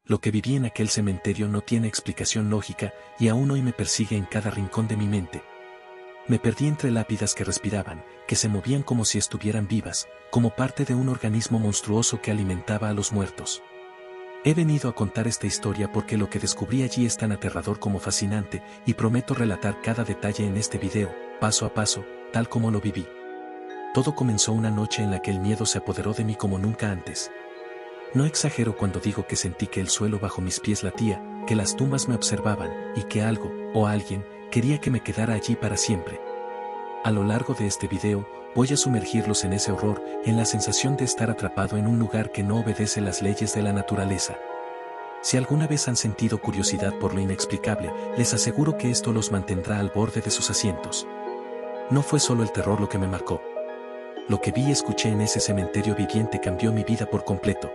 Lo que viví en aquel cementerio no tiene explicación lógica y aún hoy me persigue en cada rincón de mi mente. Me perdí entre lápidas que respiraban, que se movían como si estuvieran vivas, como parte de un organismo monstruoso que alimentaba a los muertos. He venido a contar esta historia porque lo que descubrí allí es tan aterrador como fascinante, y prometo relatar cada detalle en este video, paso a paso, tal como lo viví. Todo comenzó una noche en la que el miedo se apoderó de mí como nunca antes. No exagero cuando digo que sentí que el suelo bajo mis pies latía, que las tumbas me observaban, y que algo, o alguien, quería que me quedara allí para siempre. A lo largo de este video, voy a sumergirlos en ese horror, en la sensación de estar atrapado en un lugar que no obedece las leyes de la naturaleza. Si alguna vez han sentido curiosidad por lo inexplicable, les aseguro que esto los mantendrá al borde de sus asientos. No fue solo el terror lo que me marcó. Lo que vi y escuché en ese cementerio viviente cambió mi vida por completo.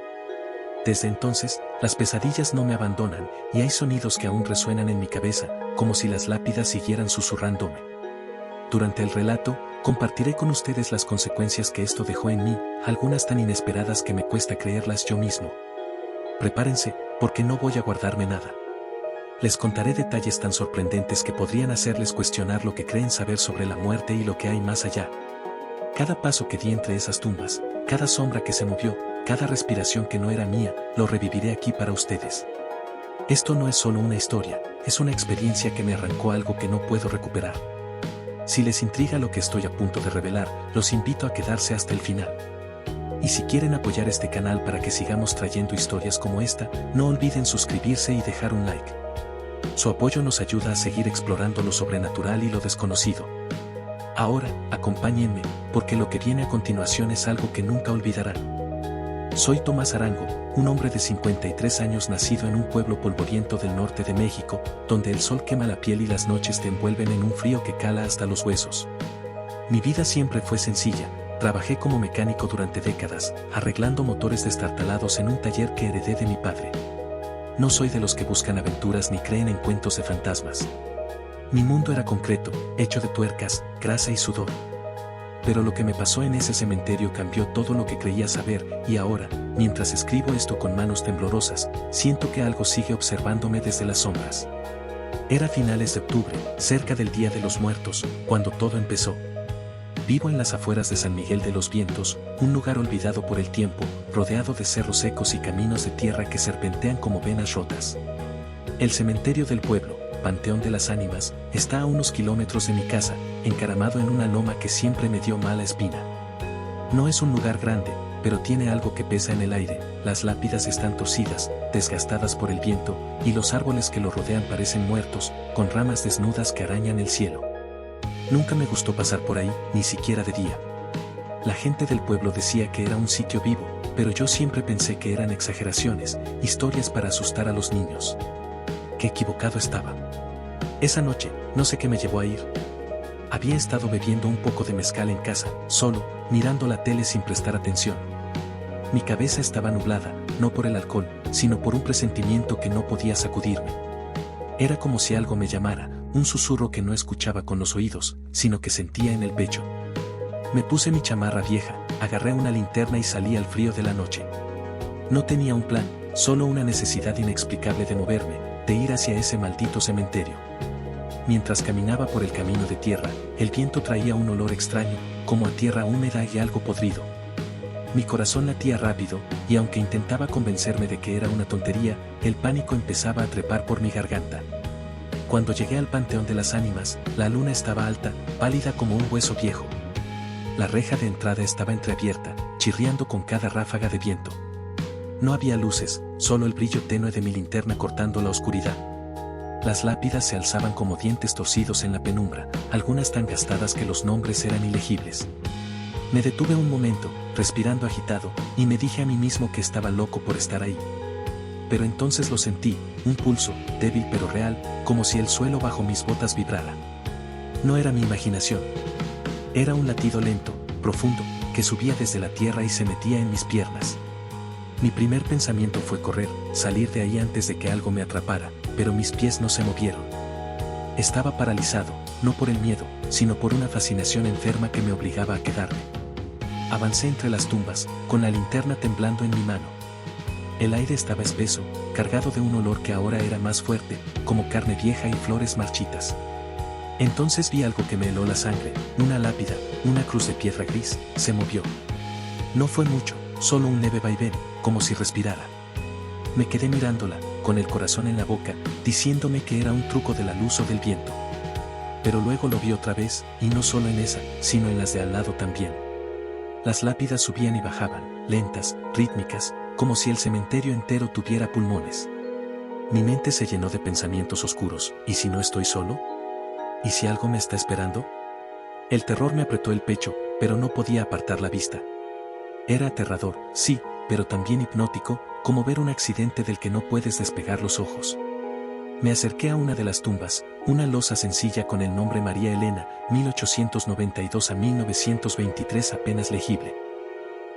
Desde entonces, las pesadillas no me abandonan, y hay sonidos que aún resuenan en mi cabeza, como si las lápidas siguieran susurrándome. Durante el relato, compartiré con ustedes las consecuencias que esto dejó en mí, algunas tan inesperadas que me cuesta creerlas yo mismo. Prepárense, porque no voy a guardarme nada. Les contaré detalles tan sorprendentes que podrían hacerles cuestionar lo que creen saber sobre la muerte y lo que hay más allá. Cada paso que di entre esas tumbas, cada sombra que se movió, cada respiración que no era mía, lo reviviré aquí para ustedes. Esto no es solo una historia, es una experiencia que me arrancó algo que no puedo recuperar. Si les intriga lo que estoy a punto de revelar, los invito a quedarse hasta el final. Y si quieren apoyar este canal para que sigamos trayendo historias como esta, no olviden suscribirse y dejar un like. Su apoyo nos ayuda a seguir explorando lo sobrenatural y lo desconocido. Ahora, acompáñenme, porque lo que viene a continuación es algo que nunca olvidarán. Soy Tomás Arango, un hombre de 53 años nacido en un pueblo polvoriento del norte de México, donde el sol quema la piel y las noches te envuelven en un frío que cala hasta los huesos. Mi vida siempre fue sencilla, trabajé como mecánico durante décadas, arreglando motores destartalados en un taller que heredé de mi padre. No soy de los que buscan aventuras ni creen en cuentos de fantasmas. Mi mundo era concreto, hecho de tuercas, grasa y sudor. Pero lo que me pasó en ese cementerio cambió todo lo que creía saber, y ahora, mientras escribo esto con manos temblorosas, siento que algo sigue observándome desde las sombras. Era finales de octubre, cerca del Día de los Muertos, cuando todo empezó. Vivo en las afueras de San Miguel de los Vientos, un lugar olvidado por el tiempo, rodeado de cerros secos y caminos de tierra que serpentean como venas rotas. El cementerio del pueblo, Panteón de las Ánimas, está a unos kilómetros de mi casa, encaramado en una loma que siempre me dio mala espina. No es un lugar grande, pero tiene algo que pesa en el aire, las lápidas están torcidas, desgastadas por el viento, y los árboles que lo rodean parecen muertos, con ramas desnudas que arañan el cielo. Nunca me gustó pasar por ahí, ni siquiera de día. La gente del pueblo decía que era un sitio vivo, pero yo siempre pensé que eran exageraciones, historias para asustar a los niños. Qué equivocado estaba. Esa noche, no sé qué me llevó a ir. Había estado bebiendo un poco de mezcal en casa, solo, mirando la tele sin prestar atención. Mi cabeza estaba nublada, no por el alcohol, sino por un presentimiento que no podía sacudirme. Era como si algo me llamara, un susurro que no escuchaba con los oídos, sino que sentía en el pecho. Me puse mi chamarra vieja, agarré una linterna y salí al frío de la noche. No tenía un plan, solo una necesidad inexplicable de moverme, de ir hacia ese maldito cementerio. Mientras caminaba por el camino de tierra, el viento traía un olor extraño, como a tierra húmeda y algo podrido. Mi corazón latía rápido, y aunque intentaba convencerme de que era una tontería, el pánico empezaba a trepar por mi garganta. Cuando llegué al Panteón de las Ánimas, la luna estaba alta, pálida como un hueso viejo. La reja de entrada estaba entreabierta, chirriando con cada ráfaga de viento. No había luces, solo el brillo tenue de mi linterna cortando la oscuridad. Las lápidas se alzaban como dientes torcidos en la penumbra, algunas tan gastadas que los nombres eran ilegibles. Me detuve un momento, respirando agitado, y me dije a mí mismo que estaba loco por estar ahí. Pero entonces lo sentí, un pulso, débil pero real, como si el suelo bajo mis botas vibrara. No era mi imaginación. Era un latido lento, profundo, que subía desde la tierra y se metía en mis piernas. Mi primer pensamiento fue correr, salir de ahí antes de que algo me atrapara, pero mis pies no se movieron. Estaba paralizado, no por el miedo, sino por una fascinación enferma que me obligaba a quedarme. Avancé entre las tumbas, con la linterna temblando en mi mano. El aire estaba espeso, cargado de un olor que ahora era más fuerte, como carne vieja y flores marchitas. Entonces vi algo que me heló la sangre, una lápida, una cruz de piedra gris, se movió. No fue mucho, solo un leve vaivén, como si respirara. Me quedé mirándola, con el corazón en la boca, diciéndome que era un truco de la luz o del viento. Pero luego lo vi otra vez, y no solo en esa, sino en las de al lado también. Las lápidas subían y bajaban, lentas, rítmicas, como si el cementerio entero tuviera pulmones. Mi mente se llenó de pensamientos oscuros, ¿y si no estoy solo? ¿Y si algo me está esperando? El terror me apretó el pecho, pero no podía apartar la vista. Era aterrador, sí, pero también hipnótico, como ver un accidente del que no puedes despegar los ojos. Me acerqué a una de las tumbas, una losa sencilla con el nombre María Elena, 1892 a 1923 apenas legible.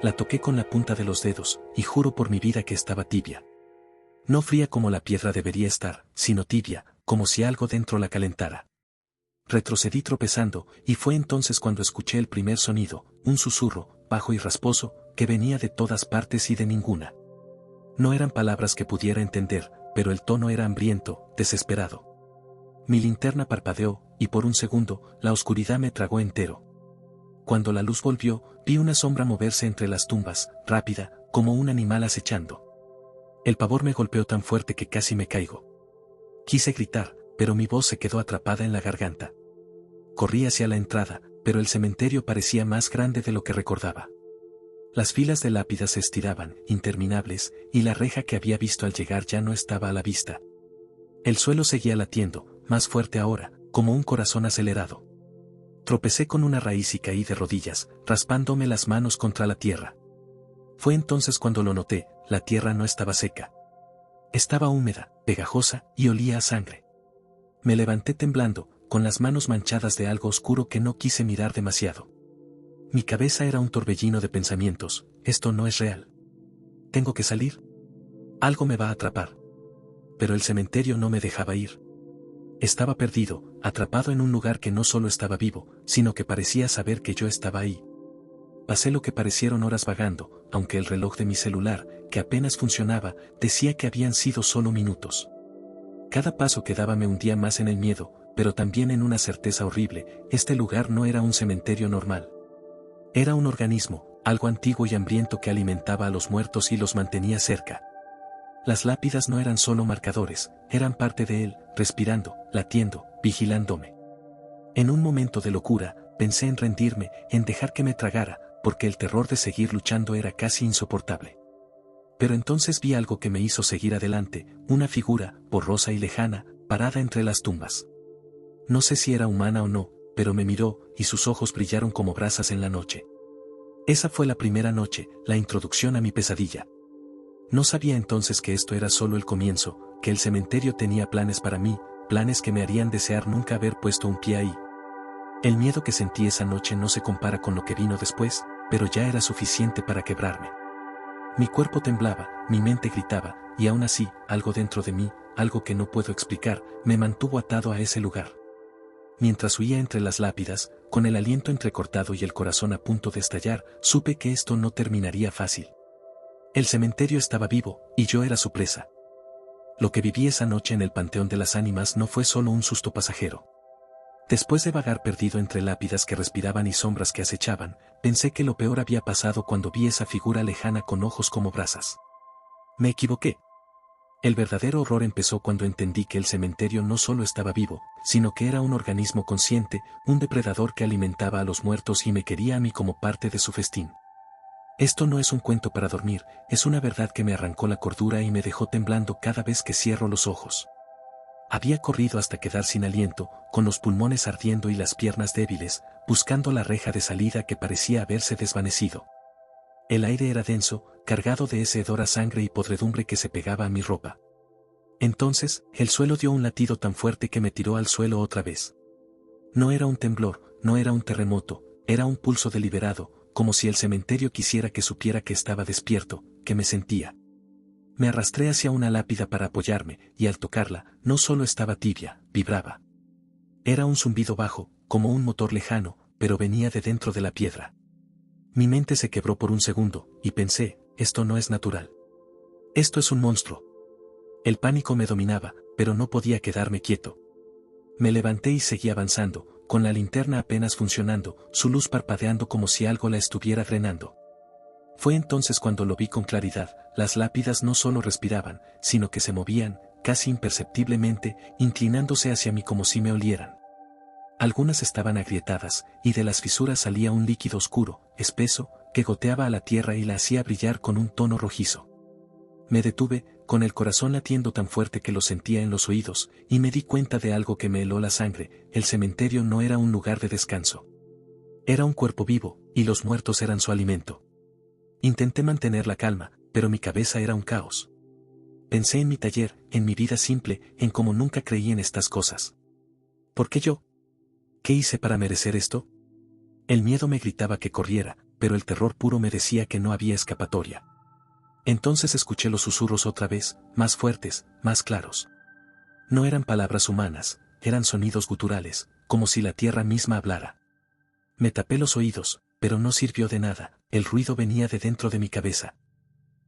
La toqué con la punta de los dedos, y juro por mi vida que estaba tibia. No fría como la piedra debería estar, sino tibia, como si algo dentro la calentara. Retrocedí tropezando, y fue entonces cuando escuché el primer sonido, un susurro, bajo y rasposo, que venía de todas partes y de ninguna. No eran palabras que pudiera entender, pero el tono era hambriento, desesperado. Mi linterna parpadeó, y por un segundo, la oscuridad me tragó entero. Cuando la luz volvió, vi una sombra moverse entre las tumbas, rápida, como un animal acechando. El pavor me golpeó tan fuerte que casi me caigo. Quise gritar, pero mi voz se quedó atrapada en la garganta. Corrí hacia la entrada, pero el cementerio parecía más grande de lo que recordaba. Las filas de lápidas se estiraban, interminables, y la reja que había visto al llegar ya no estaba a la vista. El suelo seguía latiendo, más fuerte ahora, como un corazón acelerado. Tropecé con una raíz y caí de rodillas, raspándome las manos contra la tierra. Fue entonces cuando lo noté, la tierra no estaba seca. Estaba húmeda, pegajosa, y olía a sangre. Me levanté temblando, con las manos manchadas de algo oscuro que no quise mirar demasiado. Mi cabeza era un torbellino de pensamientos, esto no es real. ¿Tengo que salir? Algo me va a atrapar. Pero el cementerio no me dejaba ir. Estaba perdido, atrapado en un lugar que no solo estaba vivo, sino que parecía saber que yo estaba ahí. Pasé lo que parecieron horas vagando, aunque el reloj de mi celular, que apenas funcionaba, decía que habían sido solo minutos. Cada paso que daba me hundía más en el miedo, pero también en una certeza horrible, este lugar no era un cementerio normal. Era un organismo, algo antiguo y hambriento que alimentaba a los muertos y los mantenía cerca. Las lápidas no eran solo marcadores, eran parte de él, respirando, latiendo, vigilándome. En un momento de locura, pensé en rendirme, en dejar que me tragara, porque el terror de seguir luchando era casi insoportable. Pero entonces vi algo que me hizo seguir adelante, una figura, borrosa y lejana, parada entre las tumbas. No sé si era humana o no, pero me miró, y sus ojos brillaron como brasas en la noche. Esa fue la primera noche, la introducción a mi pesadilla. No sabía entonces que esto era solo el comienzo, que el cementerio tenía planes para mí, planes que me harían desear nunca haber puesto un pie ahí. El miedo que sentí esa noche no se compara con lo que vino después, pero ya era suficiente para quebrarme. Mi cuerpo temblaba, mi mente gritaba, y aún así, algo dentro de mí, algo que no puedo explicar, me mantuvo atado a ese lugar. Mientras huía entre las lápidas, con el aliento entrecortado y el corazón a punto de estallar, supe que esto no terminaría fácil. El cementerio estaba vivo, y yo era su presa. Lo que viví esa noche en el Panteón de las Ánimas no fue solo un susto pasajero. Después de vagar perdido entre lápidas que respiraban y sombras que acechaban, pensé que lo peor había pasado cuando vi esa figura lejana con ojos como brasas. Me equivoqué. El verdadero horror empezó cuando entendí que el cementerio no solo estaba vivo, sino que era un organismo consciente, un depredador que alimentaba a los muertos y me quería a mí como parte de su festín. Esto no es un cuento para dormir, es una verdad que me arrancó la cordura y me dejó temblando cada vez que cierro los ojos. Había corrido hasta quedar sin aliento, con los pulmones ardiendo y las piernas débiles, buscando la reja de salida que parecía haberse desvanecido. El aire era denso, cargado de ese hedor a sangre y podredumbre que se pegaba a mi ropa. Entonces, el suelo dio un latido tan fuerte que me tiró al suelo otra vez. No era un temblor, no era un terremoto, era un pulso deliberado, como si el cementerio quisiera que supiera que estaba despierto, que me sentía. Me arrastré hacia una lápida para apoyarme, y al tocarla, no solo estaba tibia, vibraba. Era un zumbido bajo, como un motor lejano, pero venía de dentro de la piedra. Mi mente se quebró por un segundo, y pensé, esto no es natural. Esto es un monstruo. El pánico me dominaba, pero no podía quedarme quieto. Me levanté y seguí avanzando, con la linterna apenas funcionando, su luz parpadeando como si algo la estuviera drenando. Fue entonces cuando lo vi con claridad. Las lápidas no solo respiraban, sino que se movían, casi imperceptiblemente, inclinándose hacia mí como si me olieran. Algunas estaban agrietadas, y de las fisuras salía un líquido oscuro, espeso, que goteaba a la tierra y la hacía brillar con un tono rojizo. Me detuve, con el corazón latiendo tan fuerte que lo sentía en los oídos, y me di cuenta de algo que me heló la sangre. El cementerio no era un lugar de descanso. Era un cuerpo vivo, y los muertos eran su alimento. Intenté mantener la calma, pero mi cabeza era un caos. Pensé en mi taller, en mi vida simple, en cómo nunca creí en estas cosas. ¿Por qué yo? ¿Qué hice para merecer esto? El miedo me gritaba que corriera, pero el terror puro me decía que no había escapatoria. Entonces escuché los susurros otra vez, más fuertes, más claros. No eran palabras humanas, eran sonidos guturales, como si la tierra misma hablara. Me tapé los oídos, pero no sirvió de nada, el ruido venía de dentro de mi cabeza.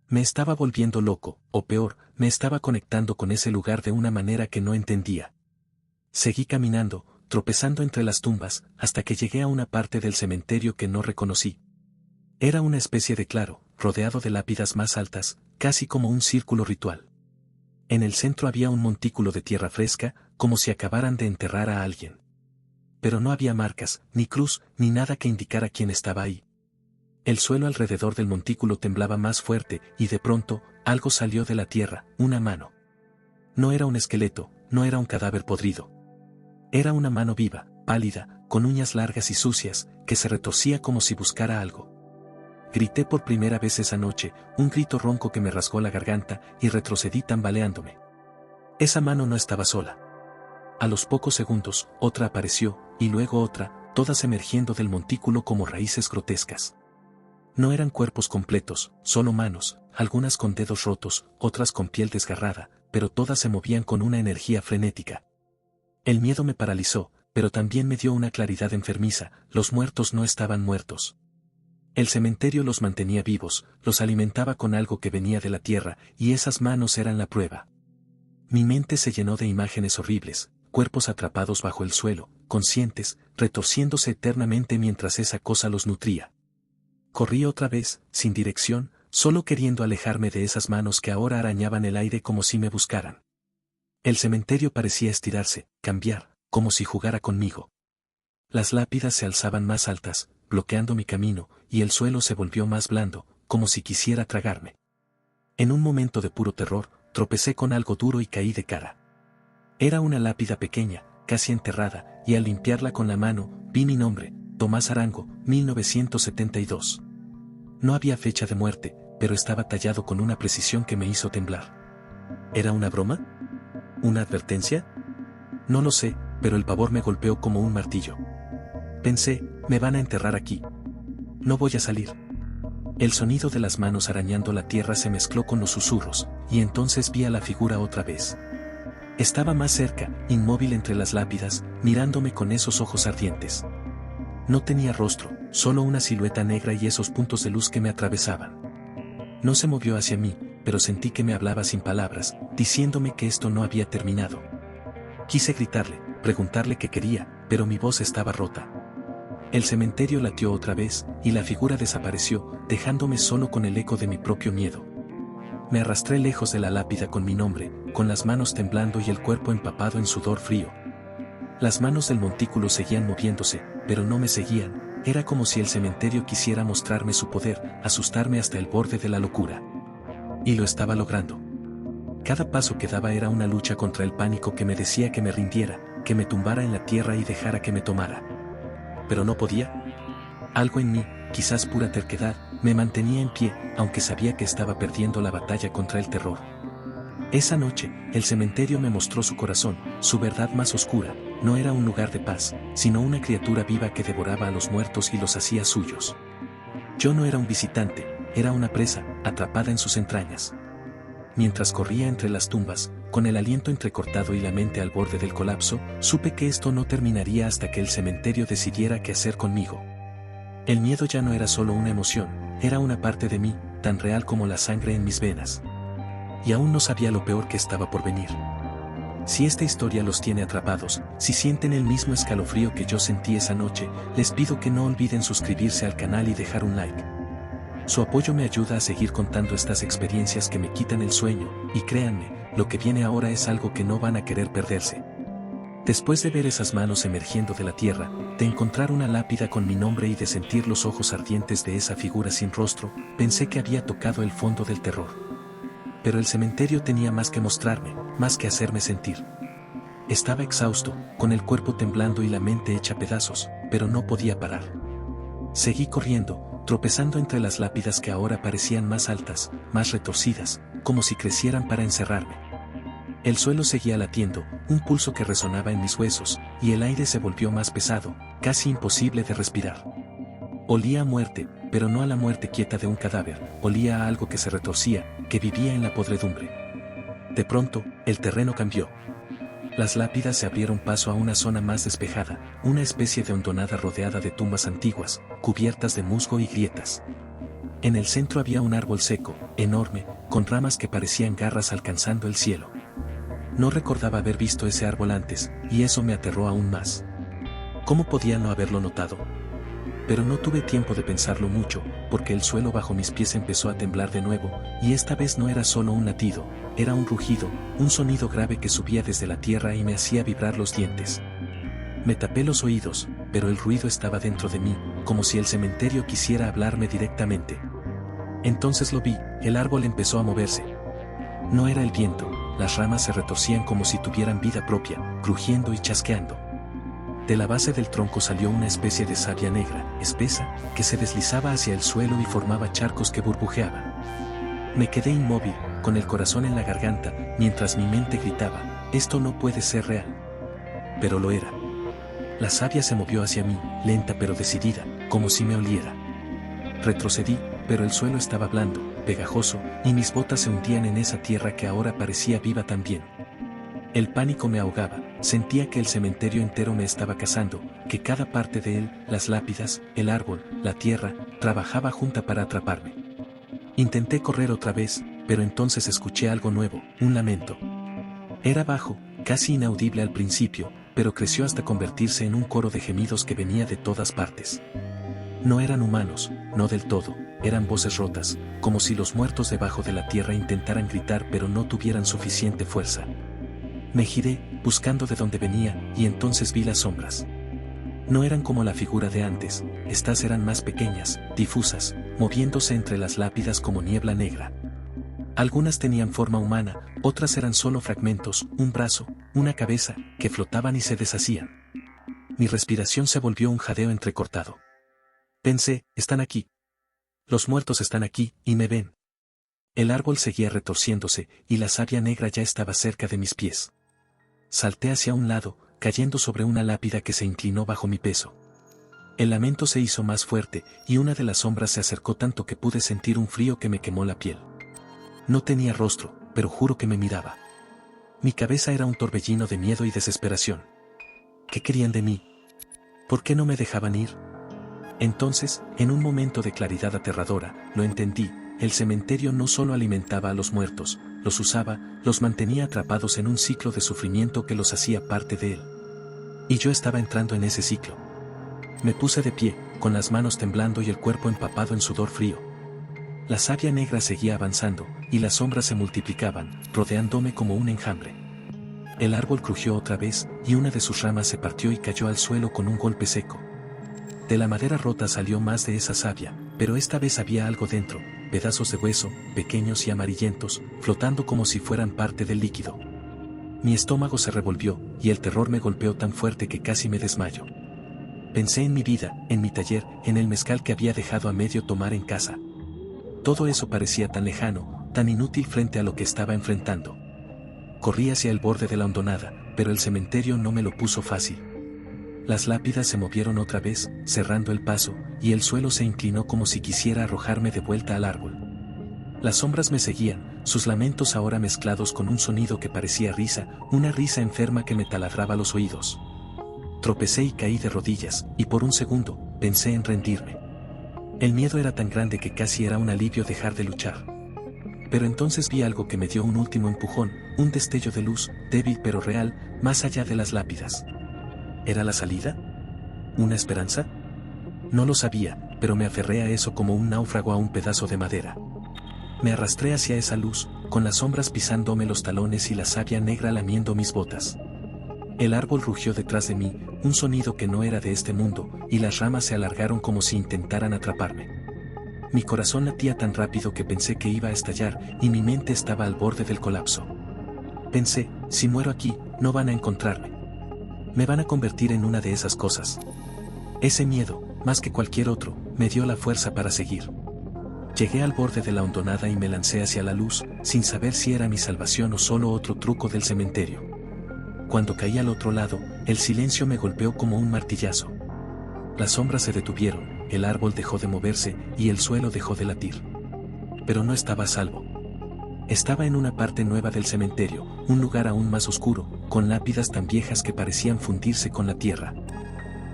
Me estaba volviendo loco, o peor, me estaba conectando con ese lugar de una manera que no entendía. Seguí caminando, tropezando entre las tumbas, hasta que llegué a una parte del cementerio que no reconocí. Era una especie de claro, rodeado de lápidas más altas, casi como un círculo ritual. En el centro había un montículo de tierra fresca, como si acabaran de enterrar a alguien. Pero no había marcas, ni cruz, ni nada que indicara quién estaba ahí. El suelo alrededor del montículo temblaba más fuerte, y de pronto, algo salió de la tierra, una mano. No era un esqueleto, no era un cadáver podrido. Era una mano viva, pálida, con uñas largas y sucias, que se retorcía como si buscara algo. Grité por primera vez esa noche, un grito ronco que me rasgó la garganta, y retrocedí tambaleándome. Esa mano no estaba sola. A los pocos segundos, otra apareció, y luego otra, todas emergiendo del montículo como raíces grotescas. No eran cuerpos completos, solo manos, algunas con dedos rotos, otras con piel desgarrada, pero todas se movían con una energía frenética. El miedo me paralizó, pero también me dio una claridad enfermiza. Los muertos no estaban muertos. El cementerio los mantenía vivos, los alimentaba con algo que venía de la tierra, y esas manos eran la prueba. Mi mente se llenó de imágenes horribles, cuerpos atrapados bajo el suelo, conscientes, retorciéndose eternamente mientras esa cosa los nutría. Corrí otra vez, sin dirección, solo queriendo alejarme de esas manos que ahora arañaban el aire como si me buscaran. El cementerio parecía estirarse, cambiar, como si jugara conmigo. Las lápidas se alzaban más altas, bloqueando mi camino, y el suelo se volvió más blando, como si quisiera tragarme. En un momento de puro terror, tropecé con algo duro y caí de cara. Era una lápida pequeña, casi enterrada, y al limpiarla con la mano, vi mi nombre, Tomás Arango, 1972. No había fecha de muerte, pero estaba tallado con una precisión que me hizo temblar. ¿Era una broma? ¿Una advertencia? No lo sé, pero el pavor me golpeó como un martillo. Pensé, me van a enterrar aquí. No voy a salir. El sonido de las manos arañando la tierra se mezcló con los susurros, y entonces vi a la figura otra vez. Estaba más cerca, inmóvil entre las lápidas, mirándome con esos ojos ardientes. No tenía rostro, solo una silueta negra y esos puntos de luz que me atravesaban. No se movió hacia mí, pero sentí que me hablaba sin palabras, diciéndome que esto no había terminado. Quise gritarle, preguntarle qué quería, pero mi voz estaba rota. El cementerio latió otra vez, y la figura desapareció, dejándome solo con el eco de mi propio miedo. Me arrastré lejos de la lápida con mi nombre, con las manos temblando y el cuerpo empapado en sudor frío. Las manos del montículo seguían moviéndose, pero no me seguían. Era como si el cementerio quisiera mostrarme su poder, asustarme hasta el borde de la locura. Y lo estaba logrando. Cada paso que daba era una lucha contra el pánico que me decía que me rindiera, que me tumbara en la tierra y dejara que me tomara. Pero no podía. Algo en mí, quizás pura terquedad, me mantenía en pie, aunque sabía que estaba perdiendo la batalla contra el terror. Esa noche, el cementerio me mostró su corazón, su verdad más oscura. No era un lugar de paz, sino una criatura viva que devoraba a los muertos y los hacía suyos. Yo no era un visitante, era una presa, atrapada en sus entrañas. Mientras corría entre las tumbas, con el aliento entrecortado y la mente al borde del colapso, supe que esto no terminaría hasta que el cementerio decidiera qué hacer conmigo. El miedo ya no era solo una emoción, era una parte de mí, tan real como la sangre en mis venas. Y aún no sabía lo peor que estaba por venir. Si esta historia los tiene atrapados, si sienten el mismo escalofrío que yo sentí esa noche, les pido que no olviden suscribirse al canal y dejar un like. Su apoyo me ayuda a seguir contando estas experiencias que me quitan el sueño, y créanme, lo que viene ahora es algo que no van a querer perderse. Después de ver esas manos emergiendo de la tierra, de encontrar una lápida con mi nombre y de sentir los ojos ardientes de esa figura sin rostro, pensé que había tocado el fondo del terror. Pero el cementerio tenía más que mostrarme, más que hacerme sentir. Estaba exhausto, con el cuerpo temblando y la mente hecha pedazos, pero no podía parar. Seguí corriendo, tropezando entre las lápidas que ahora parecían más altas, más retorcidas, como si crecieran para encerrarme. El suelo seguía latiendo, un pulso que resonaba en mis huesos, y el aire se volvió más pesado, casi imposible de respirar. Olía a muerte, pero no a la muerte quieta de un cadáver, olía a algo que se retorcía, que vivía en la podredumbre. De pronto, el terreno cambió. Las lápidas se abrieron paso a una zona más despejada, una especie de hondonada rodeada de tumbas antiguas, cubiertas de musgo y grietas. En el centro había un árbol seco, enorme, con ramas que parecían garras alcanzando el cielo. No recordaba haber visto ese árbol antes, y eso me aterró aún más. ¿Cómo podía no haberlo notado? Pero no tuve tiempo de pensarlo mucho, porque el suelo bajo mis pies empezó a temblar de nuevo, y esta vez no era solo un latido, era un rugido, un sonido grave que subía desde la tierra y me hacía vibrar los dientes. Me tapé los oídos, pero el ruido estaba dentro de mí, como si el cementerio quisiera hablarme directamente. Entonces lo vi, el árbol empezó a moverse. No era el viento, las ramas se retorcían como si tuvieran vida propia, crujiendo y chasqueando. De la base del tronco salió una especie de savia negra, espesa, que se deslizaba hacia el suelo y formaba charcos que burbujeaban. Me quedé inmóvil, con el corazón en la garganta, mientras mi mente gritaba, esto no puede ser real. Pero lo era. La savia se movió hacia mí, lenta pero decidida, como si me oliera. Retrocedí, pero el suelo estaba blando, pegajoso, y mis botas se hundían en esa tierra que ahora parecía viva también. El pánico me ahogaba, sentía que el cementerio entero me estaba cazando, que cada parte de él, las lápidas, el árbol, la tierra, trabajaba junta para atraparme. Intenté correr otra vez, pero entonces escuché algo nuevo, un lamento. Era bajo, casi inaudible al principio, pero creció hasta convertirse en un coro de gemidos que venía de todas partes. No eran humanos, no del todo, eran voces rotas, como si los muertos debajo de la tierra intentaran gritar pero no tuvieran suficiente fuerza. Me giré, buscando de dónde venía, y entonces vi las sombras. No eran como la figura de antes, estas eran más pequeñas, difusas, moviéndose entre las lápidas como niebla negra. Algunas tenían forma humana, otras eran solo fragmentos, un brazo, una cabeza, que flotaban y se deshacían. Mi respiración se volvió un jadeo entrecortado. Pensé, están aquí. Los muertos están aquí, y me ven. El árbol seguía retorciéndose, y la savia negra ya estaba cerca de mis pies. Salté hacia un lado, cayendo sobre una lápida que se inclinó bajo mi peso. El lamento se hizo más fuerte, y una de las sombras se acercó tanto que pude sentir un frío que me quemó la piel. No tenía rostro, pero juro que me miraba. Mi cabeza era un torbellino de miedo y desesperación. ¿Qué querían de mí? ¿Por qué no me dejaban ir? Entonces, en un momento de claridad aterradora, lo entendí. El cementerio no solo alimentaba a los muertos, los usaba, los mantenía atrapados en un ciclo de sufrimiento que los hacía parte de él. Y yo estaba entrando en ese ciclo. Me puse de pie, con las manos temblando y el cuerpo empapado en sudor frío. La savia negra seguía avanzando, y las sombras se multiplicaban, rodeándome como un enjambre. El árbol crujió otra vez, y una de sus ramas se partió y cayó al suelo con un golpe seco. De la madera rota salió más de esa savia, pero esta vez había algo dentro, pedazos de hueso, pequeños y amarillentos, flotando como si fueran parte del líquido. Mi estómago se revolvió, y el terror me golpeó tan fuerte que casi me desmayo. Pensé en mi vida, en mi taller, en el mezcal que había dejado a medio tomar en casa. Todo eso parecía tan lejano, tan inútil frente a lo que estaba enfrentando. Corrí hacia el borde de la hondonada, pero el cementerio no me lo puso fácil. Las lápidas se movieron otra vez, cerrando el paso, y el suelo se inclinó como si quisiera arrojarme de vuelta al árbol. Las sombras me seguían, sus lamentos ahora mezclados con un sonido que parecía risa, una risa enferma que me taladraba los oídos. Tropecé y caí de rodillas, y por un segundo, pensé en rendirme. El miedo era tan grande que casi era un alivio dejar de luchar. Pero entonces vi algo que me dio un último empujón, un destello de luz, débil pero real, más allá de las lápidas. ¿Era la salida? ¿Una esperanza? No lo sabía, pero me aferré a eso como un náufrago a un pedazo de madera. Me arrastré hacia esa luz, con las sombras pisándome los talones y la savia negra lamiendo mis botas. El árbol rugió detrás de mí, un sonido que no era de este mundo, y las ramas se alargaron como si intentaran atraparme. Mi corazón latía tan rápido que pensé que iba a estallar, y mi mente estaba al borde del colapso. Pensé, si muero aquí, no van a encontrarme. Me van a convertir en una de esas cosas. Ese miedo, más que cualquier otro, me dio la fuerza para seguir. Llegué al borde de la hondonada y me lancé hacia la luz, sin saber si era mi salvación o solo otro truco del cementerio. Cuando caí al otro lado, el silencio me golpeó como un martillazo. Las sombras se detuvieron, el árbol dejó de moverse y el suelo dejó de latir. Pero no estaba a salvo. Estaba en una parte nueva del cementerio, un lugar aún más oscuro, con lápidas tan viejas que parecían fundirse con la tierra.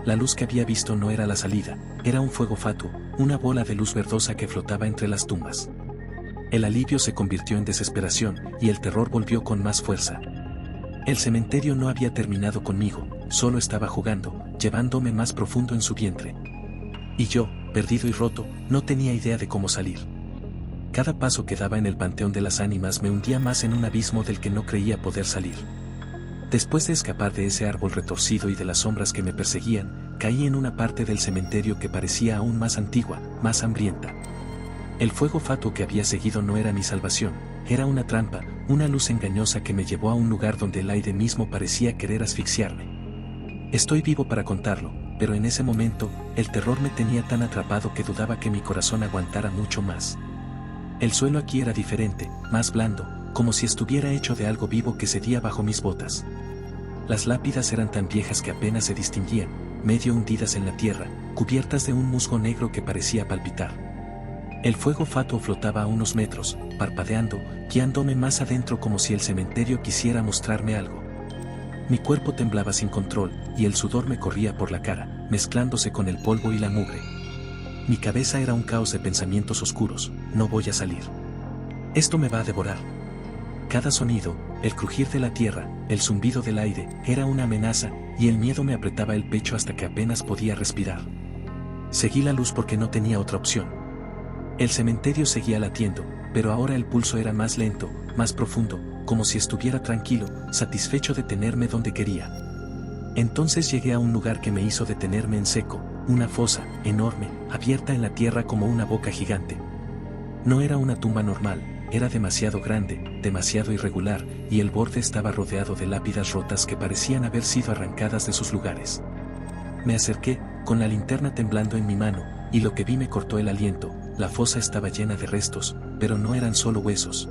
La luz que había visto no era la salida, era un fuego fatuo, una bola de luz verdosa que flotaba entre las tumbas. El alivio se convirtió en desesperación, y el terror volvió con más fuerza. El cementerio no había terminado conmigo, solo estaba jugando, llevándome más profundo en su vientre. Y yo, perdido y roto, no tenía idea de cómo salir. Cada paso que daba en el panteón de las ánimas me hundía más en un abismo del que no creía poder salir. Después de escapar de ese árbol retorcido y de las sombras que me perseguían, caí en una parte del cementerio que parecía aún más antigua, más hambrienta. El fuego fatuo que había seguido no era mi salvación, era una trampa, una luz engañosa que me llevó a un lugar donde el aire mismo parecía querer asfixiarme. Estoy vivo para contarlo, pero en ese momento, el terror me tenía tan atrapado que dudaba que mi corazón aguantara mucho más. El suelo aquí era diferente, más blando, como si estuviera hecho de algo vivo que cedía bajo mis botas. Las lápidas eran tan viejas que apenas se distinguían, medio hundidas en la tierra, cubiertas de un musgo negro que parecía palpitar. El fuego fatuo flotaba a unos metros, parpadeando, guiándome más adentro como si el cementerio quisiera mostrarme algo. Mi cuerpo temblaba sin control, y el sudor me corría por la cara, mezclándose con el polvo y la mugre. Mi cabeza era un caos de pensamientos oscuros, no voy a salir. Esto me va a devorar. Cada sonido, el crujir de la tierra, el zumbido del aire, era una amenaza, y el miedo me apretaba el pecho hasta que apenas podía respirar. Seguí la luz porque no tenía otra opción. El cementerio seguía latiendo, pero ahora el pulso era más lento, más profundo, como si estuviera tranquilo, satisfecho de tenerme donde quería. Entonces llegué a un lugar que me hizo detenerme en seco, una fosa, enorme, abierta en la tierra como una boca gigante. No era una tumba normal, era demasiado grande, demasiado irregular, y el borde estaba rodeado de lápidas rotas que parecían haber sido arrancadas de sus lugares. Me acerqué, con la linterna temblando en mi mano, y lo que vi me cortó el aliento. La fosa estaba llena de restos, pero no eran solo huesos.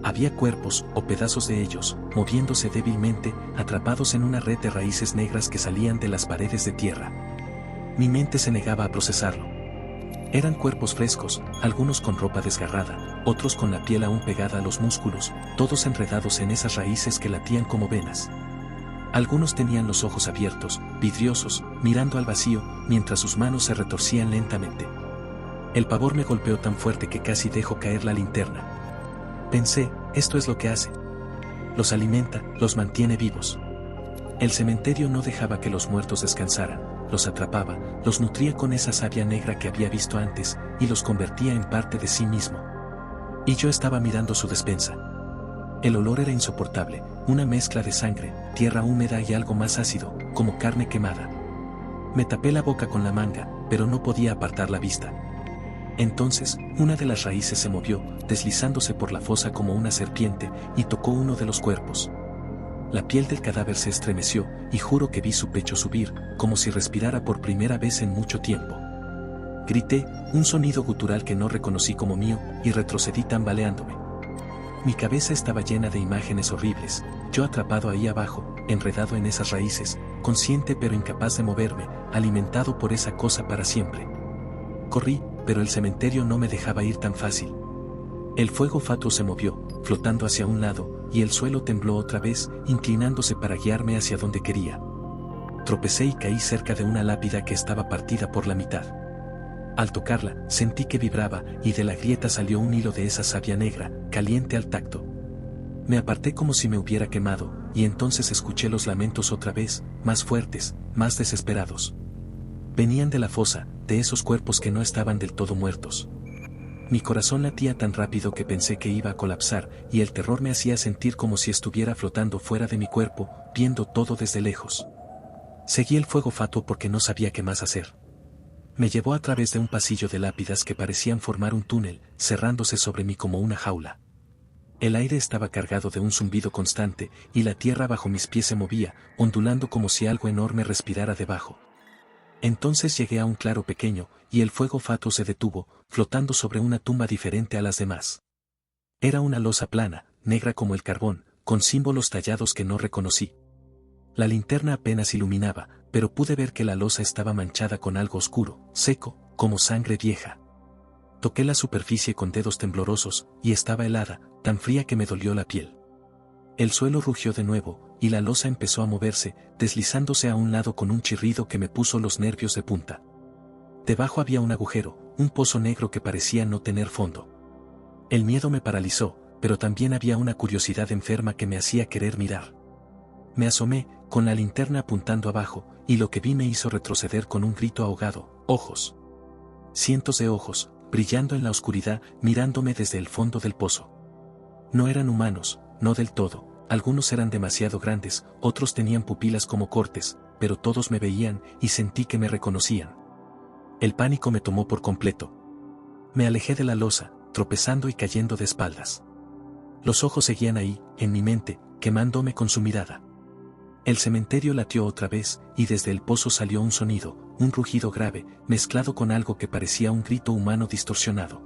Había cuerpos, o pedazos de ellos, moviéndose débilmente, atrapados en una red de raíces negras que salían de las paredes de tierra. Mi mente se negaba a procesarlo. Eran cuerpos frescos, algunos con ropa desgarrada, otros con la piel aún pegada a los músculos, todos enredados en esas raíces que latían como venas. Algunos tenían los ojos abiertos, vidriosos, mirando al vacío, mientras sus manos se retorcían lentamente. El pavor me golpeó tan fuerte que casi dejó caer la linterna. Pensé, esto es lo que hace. Los alimenta, los mantiene vivos. El cementerio no dejaba que los muertos descansaran, los atrapaba, los nutría con esa savia negra que había visto antes, y los convertía en parte de sí mismo. Y yo estaba mirando su despensa. El olor era insoportable, una mezcla de sangre, tierra húmeda y algo más ácido, como carne quemada. Me tapé la boca con la manga, pero no podía apartar la vista. Entonces, una de las raíces se movió, deslizándose por la fosa como una serpiente, y tocó uno de los cuerpos. La piel del cadáver se estremeció, y juro que vi su pecho subir, como si respirara por primera vez en mucho tiempo. Grité, un sonido gutural que no reconocí como mío, y retrocedí tambaleándome. Mi cabeza estaba llena de imágenes horribles, yo atrapado ahí abajo, enredado en esas raíces, consciente pero incapaz de moverme, alimentado por esa cosa para siempre. Corrí, pero el cementerio no me dejaba ir tan fácil. El fuego fatuo se movió, flotando hacia un lado, y el suelo tembló otra vez, inclinándose para guiarme hacia donde quería. Tropecé y caí cerca de una lápida que estaba partida por la mitad. Al tocarla, sentí que vibraba, y de la grieta salió un hilo de esa savia negra, caliente al tacto. Me aparté como si me hubiera quemado, y entonces escuché los lamentos otra vez, más fuertes, más desesperados. Venían de la fosa, de esos cuerpos que no estaban del todo muertos. Mi corazón latía tan rápido que pensé que iba a colapsar, y el terror me hacía sentir como si estuviera flotando fuera de mi cuerpo, viendo todo desde lejos. Seguí el fuego fatuo porque no sabía qué más hacer. Me llevó a través de un pasillo de lápidas que parecían formar un túnel, cerrándose sobre mí como una jaula. El aire estaba cargado de un zumbido constante, y la tierra bajo mis pies se movía, ondulando como si algo enorme respirara debajo. Entonces llegué a un claro pequeño, y el fuego fatuo se detuvo, flotando sobre una tumba diferente a las demás. Era una losa plana, negra como el carbón, con símbolos tallados que no reconocí. La linterna apenas iluminaba, pero pude ver que la losa estaba manchada con algo oscuro, seco, como sangre vieja. Toqué la superficie con dedos temblorosos, y estaba helada, tan fría que me dolió la piel. El suelo rugió de nuevo, y la losa empezó a moverse, deslizándose a un lado con un chirrido que me puso los nervios de punta. Debajo había un agujero, un pozo negro que parecía no tener fondo. El miedo me paralizó, pero también había una curiosidad enferma que me hacía querer mirar. Me asomé, con la linterna apuntando abajo, y lo que vi me hizo retroceder con un grito ahogado. Ojos. Cientos de ojos, brillando en la oscuridad, mirándome desde el fondo del pozo. No eran humanos, no del todo, algunos eran demasiado grandes, otros tenían pupilas como cortes, pero todos me veían, y sentí que me reconocían. El pánico me tomó por completo. Me alejé de la losa, tropezando y cayendo de espaldas. Los ojos seguían ahí, en mi mente, quemándome con su mirada. El cementerio latió otra vez, y desde el pozo salió un sonido, un rugido grave, mezclado con algo que parecía un grito humano distorsionado.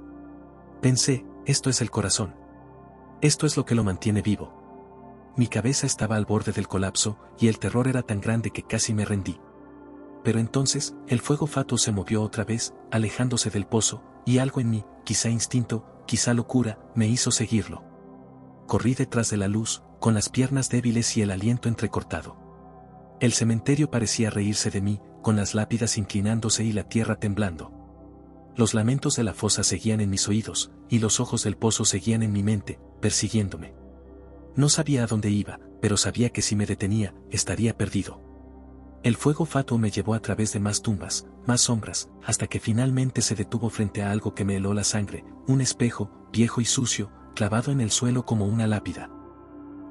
Pensé, esto es el corazón. Esto es lo que lo mantiene vivo. Mi cabeza estaba al borde del colapso, y el terror era tan grande que casi me rendí. Pero entonces, el fuego fatuo se movió otra vez, alejándose del pozo, y algo en mí, quizá instinto, quizá locura, me hizo seguirlo. Corrí detrás de la luz, con las piernas débiles y el aliento entrecortado. El cementerio parecía reírse de mí, con las lápidas inclinándose y la tierra temblando. Los lamentos de la fosa seguían en mis oídos, y los ojos del pozo seguían en mi mente, persiguiéndome. No sabía a dónde iba, pero sabía que si me detenía, estaría perdido. El fuego fatuo me llevó a través de más tumbas, más sombras, hasta que finalmente se detuvo frente a algo que me heló la sangre, un espejo, viejo y sucio, clavado en el suelo como una lápida.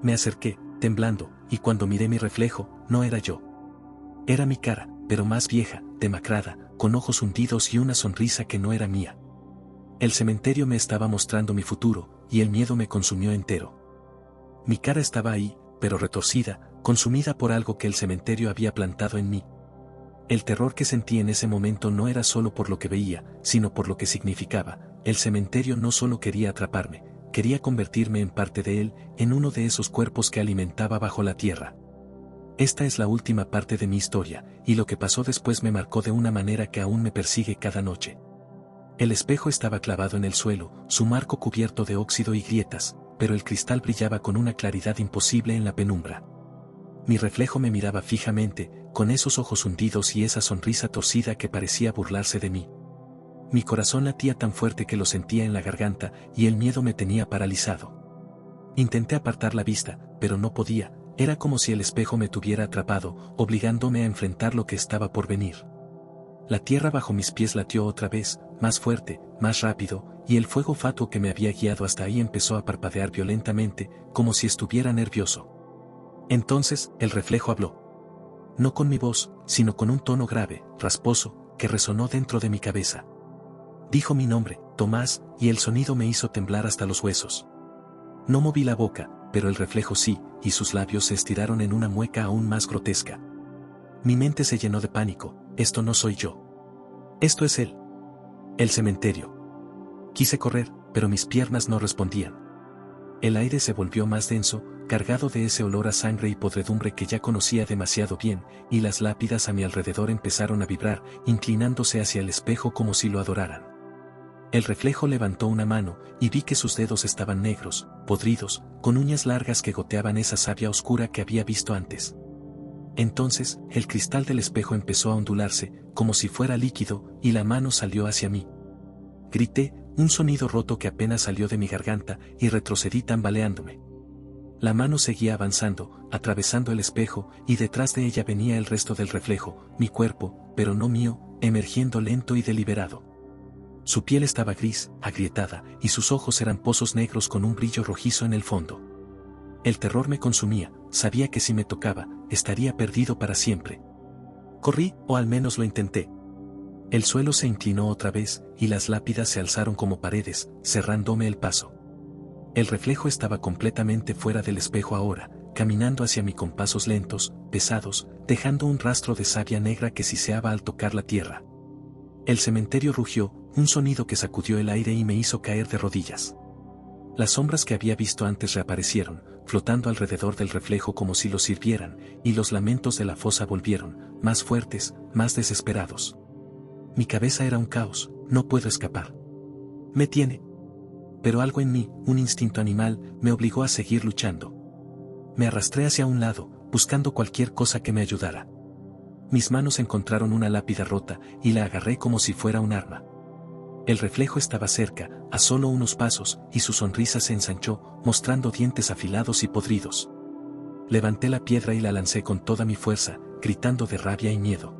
Me acerqué, temblando, y cuando miré mi reflejo, no era yo. Era mi cara, pero más vieja, demacrada, con ojos hundidos y una sonrisa que no era mía. El cementerio me estaba mostrando mi futuro, y el miedo me consumió entero. Mi cara estaba ahí, pero retorcida, consumida por algo que el cementerio había plantado en mí. El terror que sentí en ese momento no era solo por lo que veía, sino por lo que significaba. El cementerio no solo quería atraparme, quería convertirme en parte de él, en uno de esos cuerpos que alimentaba bajo la tierra. Esta es la última parte de mi historia, y lo que pasó después me marcó de una manera que aún me persigue cada noche. El espejo estaba clavado en el suelo, su marco cubierto de óxido y grietas, pero el cristal brillaba con una claridad imposible en la penumbra. Mi reflejo me miraba fijamente, con esos ojos hundidos y esa sonrisa torcida que parecía burlarse de mí. Mi corazón latía tan fuerte que lo sentía en la garganta, y el miedo me tenía paralizado. Intenté apartar la vista, pero no podía, era como si el espejo me tuviera atrapado, obligándome a enfrentar lo que estaba por venir. La tierra bajo mis pies latió otra vez, más fuerte, más rápido, y el fuego fatuo que me había guiado hasta ahí empezó a parpadear violentamente, como si estuviera nervioso. Entonces, el reflejo habló. No con mi voz, sino con un tono grave, rasposo, que resonó dentro de mi cabeza. Dijo mi nombre, Tomás, y el sonido me hizo temblar hasta los huesos. No moví la boca, pero el reflejo sí, y sus labios se estiraron en una mueca aún más grotesca. Mi mente se llenó de pánico, esto no soy yo. Esto es él. El cementerio. Quise correr, pero mis piernas no respondían. El aire se volvió más denso, cargado de ese olor a sangre y podredumbre que ya conocía demasiado bien, y las lápidas a mi alrededor empezaron a vibrar, inclinándose hacia el espejo como si lo adoraran. El reflejo levantó una mano, y vi que sus dedos estaban negros, podridos, con uñas largas que goteaban esa savia oscura que había visto antes. Entonces, el cristal del espejo empezó a ondularse, como si fuera líquido, y la mano salió hacia mí. Grité, un sonido roto que apenas salió de mi garganta, y retrocedí tambaleándome. La mano seguía avanzando, atravesando el espejo, y detrás de ella venía el resto del reflejo, mi cuerpo, pero no mío, emergiendo lento y deliberado. Su piel estaba gris, agrietada, y sus ojos eran pozos negros con un brillo rojizo en el fondo. El terror me consumía, sabía que si me tocaba, estaría perdido para siempre. Corrí, o al menos lo intenté. El suelo se inclinó otra vez, y las lápidas se alzaron como paredes, cerrándome el paso. El reflejo estaba completamente fuera del espejo ahora, caminando hacia mí con pasos lentos, pesados, dejando un rastro de savia negra que siseaba al tocar la tierra. El cementerio rugió, un sonido que sacudió el aire y me hizo caer de rodillas. Las sombras que había visto antes reaparecieron, flotando alrededor del reflejo como si lo sirvieran, y los lamentos de la fosa volvieron, más fuertes, más desesperados. Mi cabeza era un caos, no puedo escapar. Me tiene. Pero algo en mí, un instinto animal, me obligó a seguir luchando. Me arrastré hacia un lado, buscando cualquier cosa que me ayudara. Mis manos encontraron una lápida rota, y la agarré como si fuera un arma. El reflejo estaba cerca, a solo unos pasos, y su sonrisa se ensanchó, mostrando dientes afilados y podridos. Levanté la piedra y la lancé con toda mi fuerza, gritando de rabia y miedo.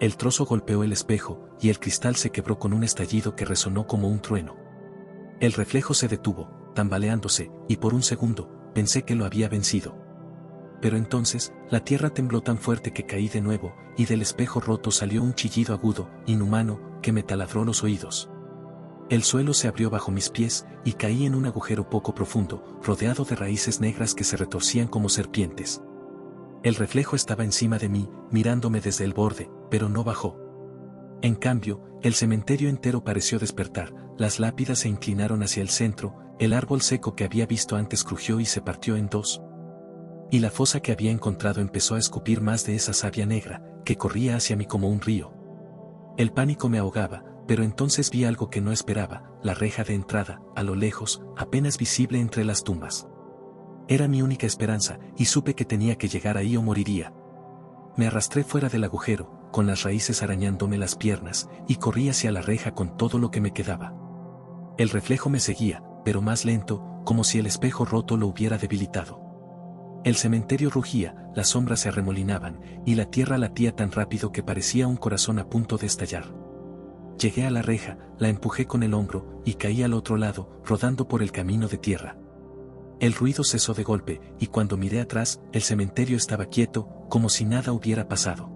El trozo golpeó el espejo, y el cristal se quebró con un estallido que resonó como un trueno. El reflejo se detuvo, tambaleándose, y por un segundo, pensé que lo había vencido. Pero entonces, la tierra tembló tan fuerte que caí de nuevo, y del espejo roto salió un chillido agudo, inhumano, que me taladró los oídos. El suelo se abrió bajo mis pies, y caí en un agujero poco profundo, rodeado de raíces negras que se retorcían como serpientes. El reflejo estaba encima de mí, mirándome desde el borde, pero no bajó. En cambio, el cementerio entero pareció despertar, las lápidas se inclinaron hacia el centro, el árbol seco que había visto antes crujió y se partió en dos. Y la fosa que había encontrado empezó a escupir más de esa savia negra, que corría hacia mí como un río. El pánico me ahogaba, pero entonces vi algo que no esperaba, la reja de entrada, a lo lejos, apenas visible entre las tumbas. Era mi única esperanza, y supe que tenía que llegar ahí o moriría. Me arrastré fuera del agujero, con las raíces arañándome las piernas, y corrí hacia la reja con todo lo que me quedaba. El reflejo me seguía, pero más lento, como si el espejo roto lo hubiera debilitado. El cementerio rugía, las sombras se arremolinaban, y la tierra latía tan rápido que parecía un corazón a punto de estallar. Llegué a la reja, la empujé con el hombro, y caí al otro lado, rodando por el camino de tierra. El ruido cesó de golpe, y cuando miré atrás, el cementerio estaba quieto, como si nada hubiera pasado.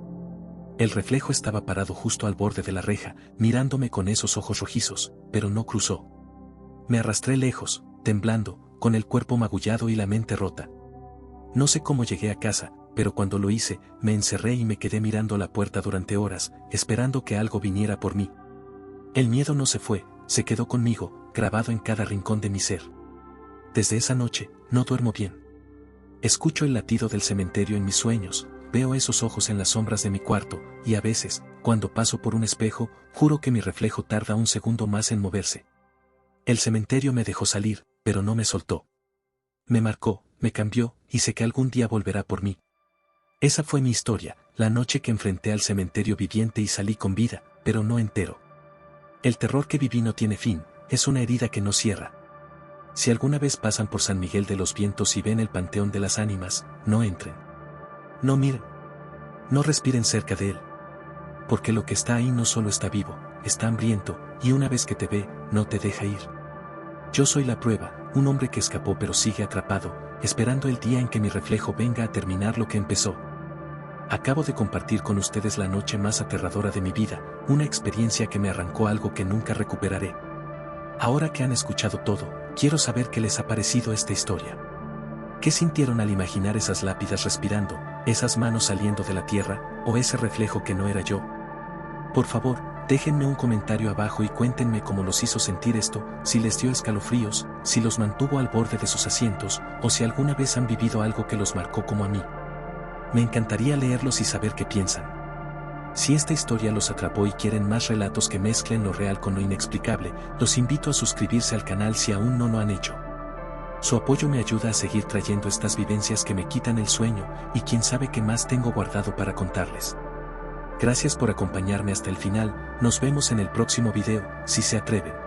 El reflejo estaba parado justo al borde de la reja, mirándome con esos ojos rojizos, pero no cruzó. Me arrastré lejos, temblando, con el cuerpo magullado y la mente rota. No sé cómo llegué a casa, pero cuando lo hice, me encerré y me quedé mirando la puerta durante horas, esperando que algo viniera por mí. El miedo no se fue, se quedó conmigo, grabado en cada rincón de mi ser. Desde esa noche, no duermo bien. Escucho el latido del cementerio en mis sueños, veo esos ojos en las sombras de mi cuarto, y a veces, cuando paso por un espejo, juro que mi reflejo tarda un segundo más en moverse. El cementerio me dejó salir, pero no me soltó. Me marcó, me cambió, y sé que algún día volverá por mí. Esa fue mi historia, la noche que enfrenté al cementerio viviente y salí con vida, pero no entero. El terror que viví no tiene fin, es una herida que no cierra. Si alguna vez pasan por San Miguel de los Vientos y ven el Panteón de las Ánimas, no entren. No miren. No respiren cerca de él. Porque lo que está ahí no solo está vivo, está hambriento, y una vez que te ve, no te deja ir. Yo soy la prueba, un hombre que escapó pero sigue atrapado, esperando el día en que mi reflejo venga a terminar lo que empezó. Acabo de compartir con ustedes la noche más aterradora de mi vida, una experiencia que me arrancó algo que nunca recuperaré. Ahora que han escuchado todo, quiero saber qué les ha parecido esta historia. ¿Qué sintieron al imaginar esas lápidas respirando, esas manos saliendo de la tierra, o ese reflejo que no era yo? Por favor, déjenme un comentario abajo y cuéntenme cómo los hizo sentir esto, si les dio escalofríos, si los mantuvo al borde de sus asientos, o si alguna vez han vivido algo que los marcó como a mí. Me encantaría leerlos y saber qué piensan. Si esta historia los atrapó y quieren más relatos que mezclen lo real con lo inexplicable, los invito a suscribirse al canal si aún no lo han hecho. Su apoyo me ayuda a seguir trayendo estas vivencias que me quitan el sueño, y quién sabe qué más tengo guardado para contarles. Gracias por acompañarme hasta el final, nos vemos en el próximo video, si se atreven.